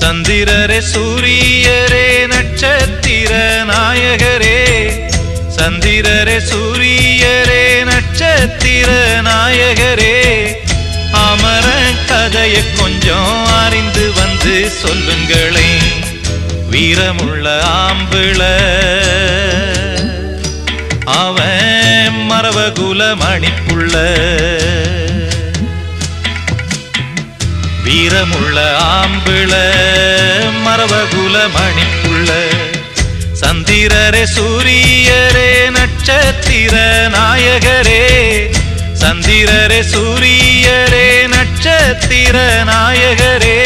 சந்திரரே சூரியரே நட்சத்திர நாயகரே, சந்திரரே சூரியரே நட்சத்திர நாயகரே, அமர கதையை கொஞ்சம் அறிந்து வந்து சொல்லுங்களே. வீரமுள்ள ஆம்பிள அவன் மரவகுல மணிப்புள்ள, வீரமுள்ள ஆம்பிள மரவகுல மணிப்புள்ள, சந்திரரே சூரியரே நட்சத்திர நாயகரே, சந்திரரே சூரியரே நட்சத்திர நாயகரே.